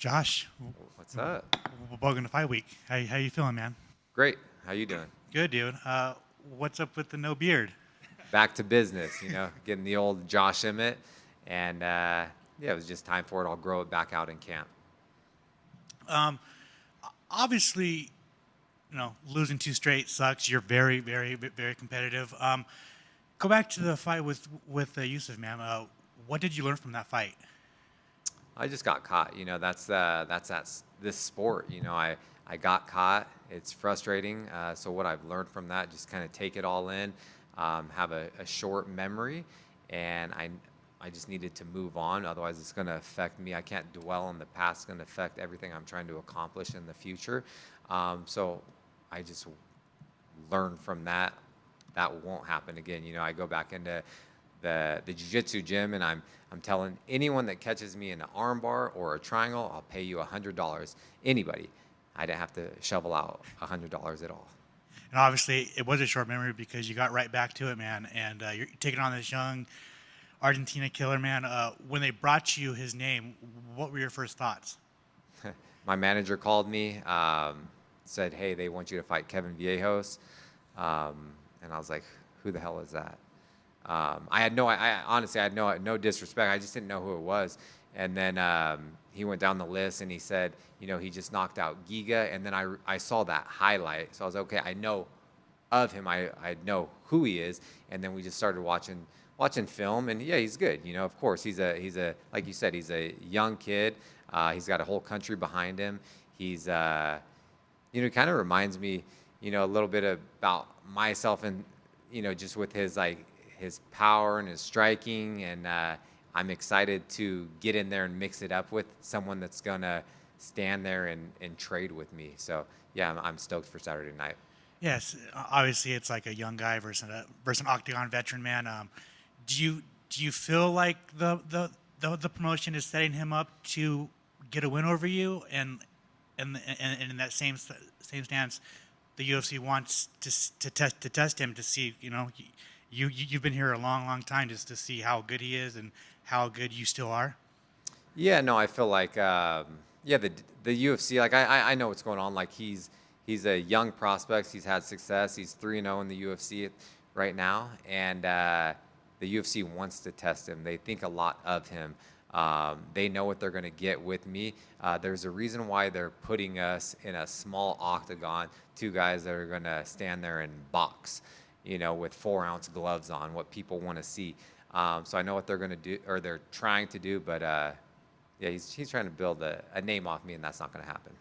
Josh, What's up? welcome to Fight Week. How you feeling, man? Great. How you doing? Good, dude. What's up with the no beard? Back to business, getting the old Josh Emmett. And yeah, it was just time for it. I'll grow it back out in camp. Um, Obviously, losing two straight sucks. You're very, very, very competitive. Go back to the fight with Yusuf, man. What did you learn from that fight? I just got caught. That's this sport. I got caught. It's frustrating. So what I've learned from that, just kind of take it all in, have a short memory, and I just needed to move on. Otherwise, it's going to affect me. I can't dwell on the past. It's going to affect everything I'm trying to accomplish in the future. So I just learned from that. That won't happen again. I go back into the jiu-jitsu gym, and I'm telling anyone that catches me in an arm bar or a triangle, I'll pay you $100. Anybody. I didn't have to shovel out $100 at all. And obviously, it was a short memory because you got right back to it, man. And you're taking on this young Argentina killer, man. When they brought you his name, what were your first thoughts? My manager called me, said, "Hey, they want you to fight Kevin Vallejos," and I was like, "Who the hell is that?" I honestly had no disrespect. I just didn't know who it was. And then he went down the list and he said, he just knocked out Giga. And then I saw that highlight, so I was like, okay, I know of him. I know who he is. And then we just started watching film, and yeah, he's good. Of course, he's a like you said, he's a young kid. He's got a whole country behind him. He's kind of reminds me, a little bit about myself, and just with his power and his striking, and I'm excited to get in there and mix it up with someone that's gonna stand there and trade with me. So yeah, I'm stoked for Saturday night. Yes, obviously it's like a young guy versus an octagon veteran, man. Do you feel like the promotion is setting him up to get a win over you, and in that same stance, the UFC wants to test him to see, you've been here a long time, just to see how good he is and how good you still are. Yeah, no, I feel like the UFC, like I know what's going on. Like he's a young prospect. He's had success. He's 3-0 in the UFC right now, and the UFC wants to test him. They think a lot of him. They know what they're going to get with me. There's a reason why they're putting us in a small octagon, two guys that are going to stand there and box, with 4-ounce gloves on, what people want to see. So I know what they're going to do, or they're trying to do, but yeah, he's trying to build a name off me, and that's not going to happen.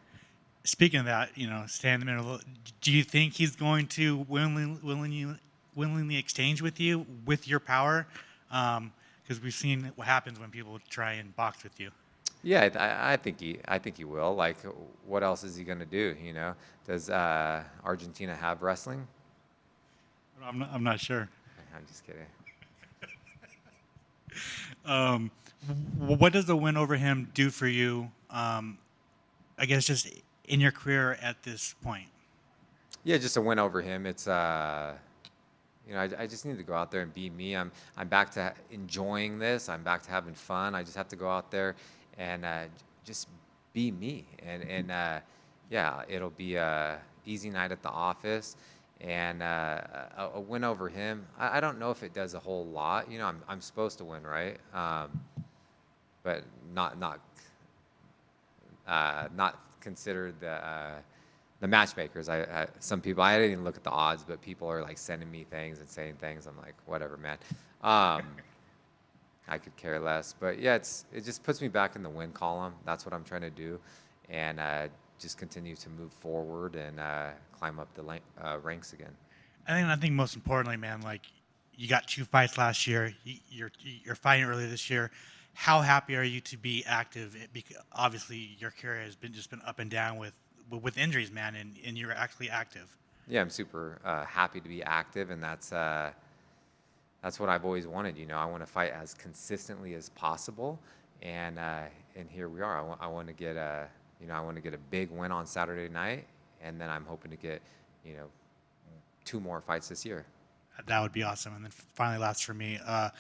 Speaking of that, stay in the middle. Do you think he's going to willingly exchange with you with your power? Because we've seen what happens when people try and box with you. Yeah, I think he will. Like, what else is he going to do? Does Argentina have wrestling? I'm not sure. I'm just kidding. What does the win over him do for you? I guess just in your career at this point. Yeah, just a win over him. It's I just need to go out there and be me. I'm back to enjoying this. I'm back to having fun. I just have to go out there and just be me. And yeah, it'll be a easy night at the office, and a win over him. I don't know if it does a whole lot. I'm supposed to win, right? But not considered the matchmakers. Some people, I didn't even look at the odds, but people are like sending me things and saying things. I'm like, whatever, man. I could care less. But yeah, it just puts me back in the win column. That's what I'm trying to do, and just continue to move forward and climb up the ranks again. I think most importantly, man, like you got two fights last year. You're fighting earlier this year. How happy are you to be active? Because obviously your career has been up and down with injuries, man, and you're actually active. Yeah, I'm super happy to be active, and that's what I've always wanted. I want to fight as consistently as possible, and here we are. I want to get a big win on Saturday night, and then I'm hoping to get 2 more fights this year. That would be awesome. And then finally, last for me, can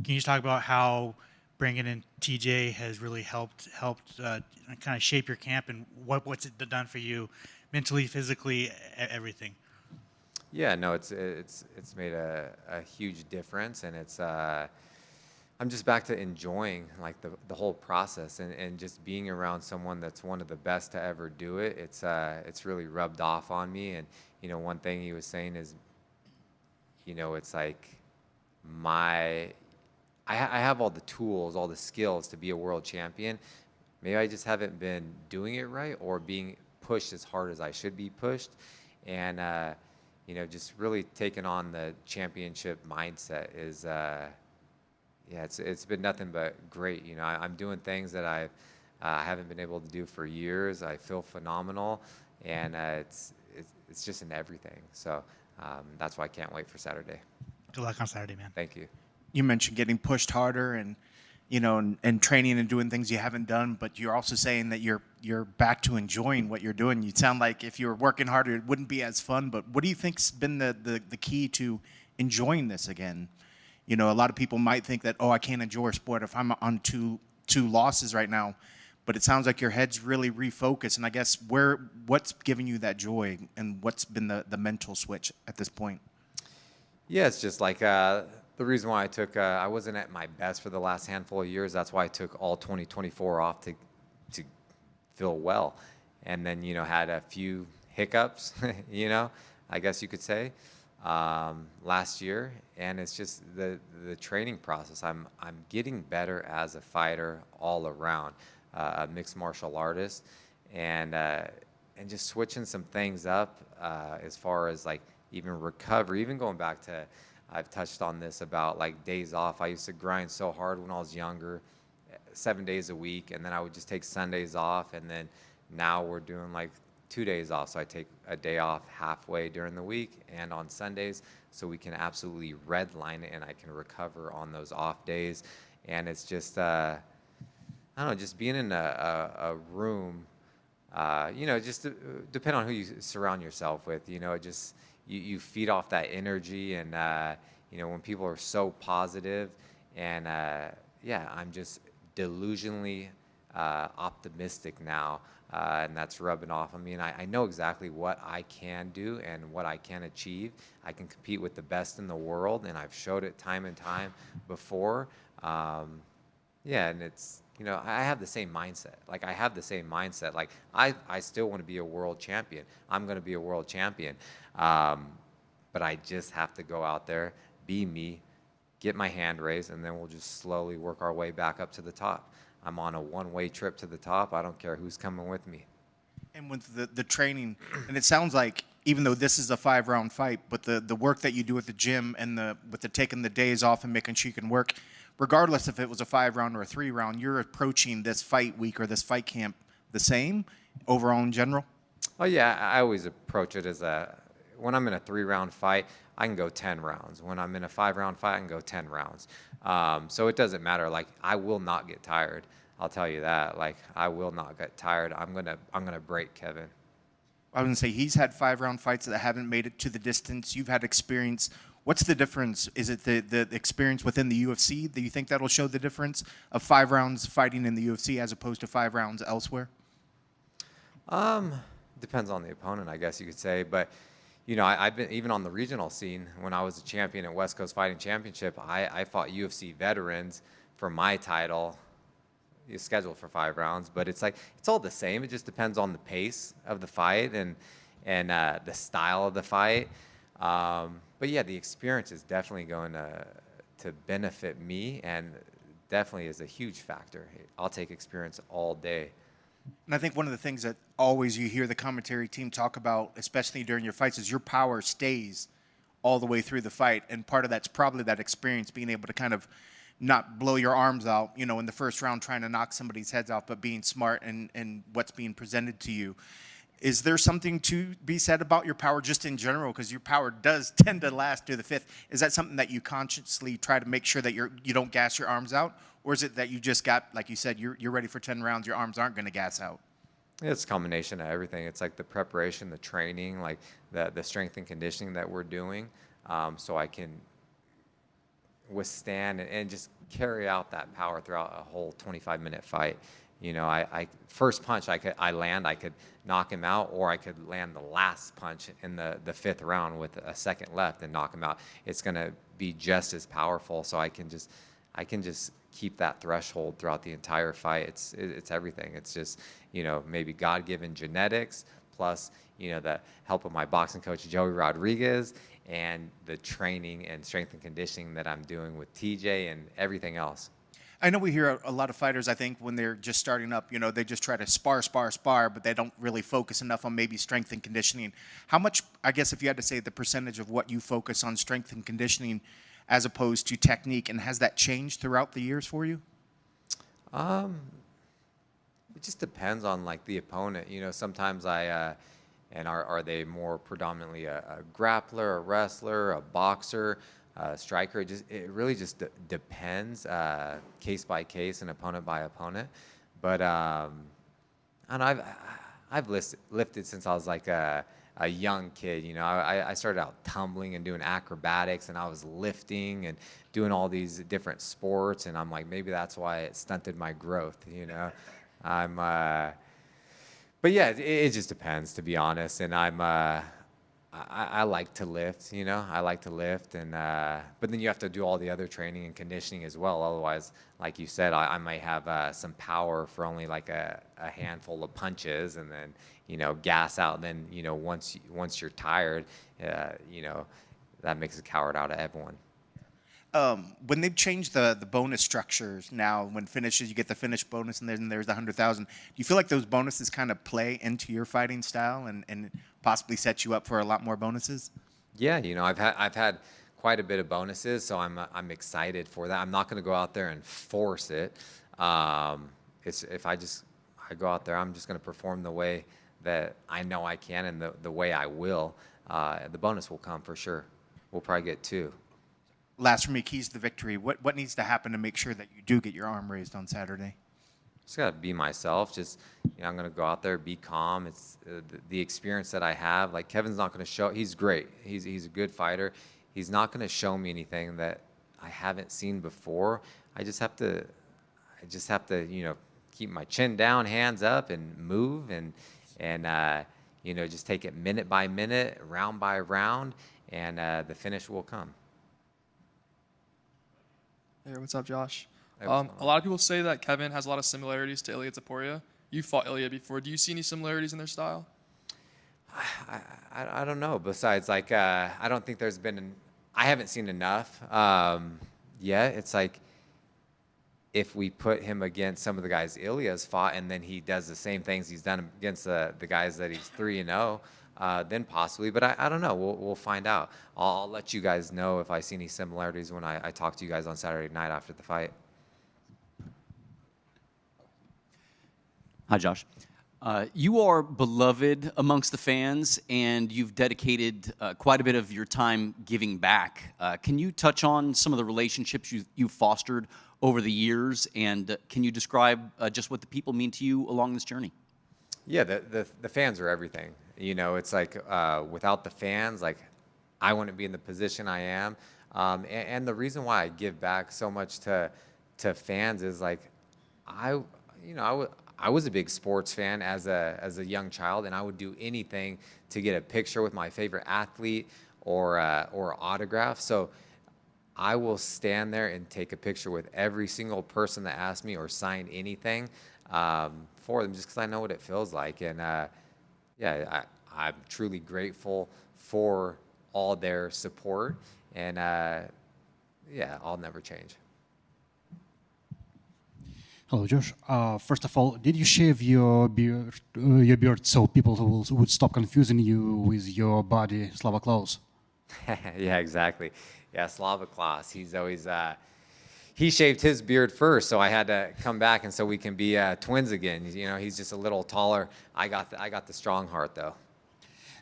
you just talk about how bringing in TJ has really helped kind of shape your camp, and what's it done for you mentally, physically, everything? Yeah, no, it's made a huge difference, and it's I'm just back to enjoying like the whole process, and just being around someone that's one of the best to ever do it. It's really rubbed off on me. And one thing he was saying is, it's like I have all the tools, all the skills to be a world champion. Maybe I just haven't been doing it right, or being pushed as hard as I should be pushed. And just really taking on the championship mindset is, yeah, it's been nothing but great. I'm doing things that I haven't been able to do for years. I feel phenomenal, and it's just in everything. So that's why I can't wait for Saturday. Good luck on Saturday, man. Thank you. You mentioned getting pushed harder and and training and doing things you haven't done, but you're also saying that you're back to enjoying what you're doing. You sound like if you were working harder, it wouldn't be as fun. But what do you think's been the key to enjoying this again? A lot of people might think that, oh, I can't enjoy a sport if I'm on two losses right now. But it sounds like your head's really refocused. And I guess what's giving you that joy, and what's been the mental switch at this point? Yeah, it's just like the reason why I wasn't at my best for the last handful of years. That's why I took all 2024 off to feel well. And then, had a few hiccups, I guess you could say, last year. And it's just the training process. I'm getting better as a fighter all around, a mixed martial artist, and just switching some things up as far as like even recovery, even going back to, I've touched on this about like days off. I used to grind so hard when I was younger, 7 days a week, and then I would just take Sundays off, and then now we're doing like 2 days off. So I take a day off halfway during the week and on Sundays, so we can absolutely redline it and I can recover on those off days. And it's just, I don't know, just being in a room, just depend on who you surround yourself with, it just, you feed off that energy. And, when people are so positive, and yeah, I'm just delusionally optimistic now. And that's rubbing off on me. And I know exactly what I can do and what I can achieve. I can compete with the best in the world, and I've showed it time and time before. Yeah, and it's, I have the same mindset. Like, I have the same mindset. Like, I still want to be a world champion. I'm going to be a world champion. But I just have to go out there, be me, get my hand raised, and then we'll just slowly work our way back up to the top. I'm on a one-way trip to the top. I don't care who's coming with me. And with the training, and it sounds like even though this is a 5-round fight, but the work that you do at the gym and with the taking the days off and making sure you can work, regardless if it was a 5-round or a 3-round, you're approaching this fight week or this fight camp the same overall in general? Oh, yeah. I always approach it as when I'm in a 3-round fight, I can go 10 rounds. When I'm in a 5-round fight, I can go 10 rounds. So it doesn't matter. Like, I will not get tired. I'll tell you that. Like, I will not get tired. I'm gonna break Kevin. I was going to say, he's had 5-round fights that haven't made it to the distance. You've had experience. What's the difference? Is it the experience within the UFC? Do you think that'll show the difference of 5 rounds fighting in the UFC as opposed to 5 rounds elsewhere? Depends on the opponent, I guess you could say. But, I've been even on the regional scene when I was a champion at West Coast Fighting Championship. I fought UFC veterans for my title. You're scheduled for 5 rounds, but it's all the same. It just depends on the pace of the fight and the style of the fight. But yeah, the experience is definitely going to benefit me, and definitely is a huge factor. I'll take experience all day. And I think one of the things that always you hear the commentary team talk about, especially during your fights, is your power stays all the way through the fight. And part of that's probably that experience, being able to kind of not blow your arms out, in the first round trying to knock somebody's heads off, but being smart and what's being presented to you. Is there something to be said about your power just in general? Because your power does tend to last to the 5th. Is that something that you consciously try to make sure that you don't gas your arms out? Or is it that you just got, like you said, you're ready for 10 rounds, your arms aren't going to gas out? It's a combination of everything. It's like the preparation, the training, like the strength and conditioning that we're doing, so I can withstand and just carry out that power throughout a whole 25-minute fight. You know, I first punch I could knock him out, or I could land the last punch in the 5th round with a second left and knock him out. It's gonna be just as powerful. So I can just keep that threshold throughout the entire fight. It's everything. It's just, you know, maybe God-given genetics plus, you know, the help of my boxing coach Joey Rodriguez and the training and strength and conditioning that I'm doing with TJ and everything else. I know we hear a lot of fighters, I think, when they're just starting up, you know, they just try to spar, but they don't really focus enough on maybe strength and conditioning. How much, I guess, if you had to say the percentage of what you focus on strength and conditioning as opposed to technique, and has that changed throughout the years for you? It just depends on like the opponent. You know, sometimes and are they more predominantly a grappler, a wrestler, a boxer, striker? It really just depends, case by case and opponent by opponent. But and I've lifted since I was like a young kid. You know, I started out tumbling and doing acrobatics, and I was lifting and doing all these different sports, and I'm like, maybe that's why it stunted my growth. You know, but yeah, it just depends, to be honest. And I like to lift, you know. I like to lift, and but then you have to do all the other training and conditioning as well. Otherwise, like you said, I might have some power for only like a handful of punches, and then, you know, gas out. And then, you know, once you're tired, you know, that makes a coward out of everyone. When they've changed the bonus structures now, when finishes, you get the finish bonus, and then there's the 100,000. Do you feel like those bonuses kind of play into your fighting style and possibly set you up for a lot more bonuses? Yeah, you know, I've had quite a bit of bonuses, so I'm excited for that. I'm not going to go out there and force it. It's if I go out there, I'm just going to perform the way that I know I can, and the way I will. The bonus will come for sure. We'll probably get 2. Last for me, keys to victory. What needs to happen to make sure that you do get your arm raised on Saturday? Just gotta be myself. Just, you know, I'm gonna go out there, be calm. It's the experience that I have. Like, Kevin's not gonna show. He's great. He's a good fighter. He's not gonna show me anything that I haven't seen before. I just have to, you know, keep my chin down, hands up, and move, and you know, just take it minute by minute, round by round, and the finish will come. Hey, what's up, Josh? Hey, what's going a lot of people say that Kevin has a lot of similarities to Ilia Topuria. You fought Ilia before. Do you see any similarities in their style? I don't know. Besides, like, I don't think there's been I haven't seen enough yet. It's like, if we put him against some of the guys Ilya's fought, and then he does the same things he's done against the guys that he's 3-0, then possibly. But I don't know. We'll find out. I'll let you guys know if I see any similarities when I talk to you guys on Saturday night after the fight. Hi, Josh. You are beloved amongst the fans, and you've dedicated quite a bit of your time giving back. Can you touch on some of the relationships you've fostered over the years, and can you describe just what the people mean to you along this journey? Yeah, the fans are everything. You know, it's like, without the fans, like, I wouldn't be in the position I am. And the reason why I give back so much to fans is, like, I was a big sports fan as a young child, and I would do anything to get a picture with my favorite athlete or autograph. So I will stand there and take a picture with every single person that asks me or sign anything for them, just because I know what it feels like. And yeah, I'm truly grateful for all their support, and yeah, I'll never change. Hello, Josh. First of all, did you shave your beard so people would stop confusing you with your body, Slava clothes? Yeah, exactly. Yeah, Slava Klaus. He's always he shaved his beard first, so I had to come back, and so we can be twins again. You know, he's just a little taller. I got the strong heart though.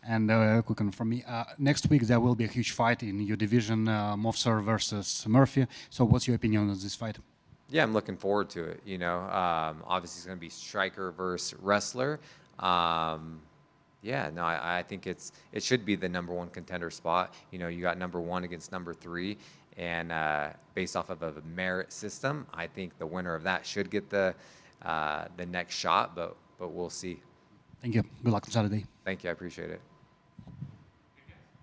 And quick one from me. Next week there will be a huge fight in your division, Movsar versus Murphy. So, what's your opinion on this fight? Yeah, I'm looking forward to it. You know, obviously it's going to be striker versus wrestler. Yeah, no, I think it should be the #1 contender spot. You know, you got #1 against #3, and based off of a merit system, I think the winner of that should get the next shot, but we'll see. Thank you. Good luck on Saturday. Thank you, I appreciate it.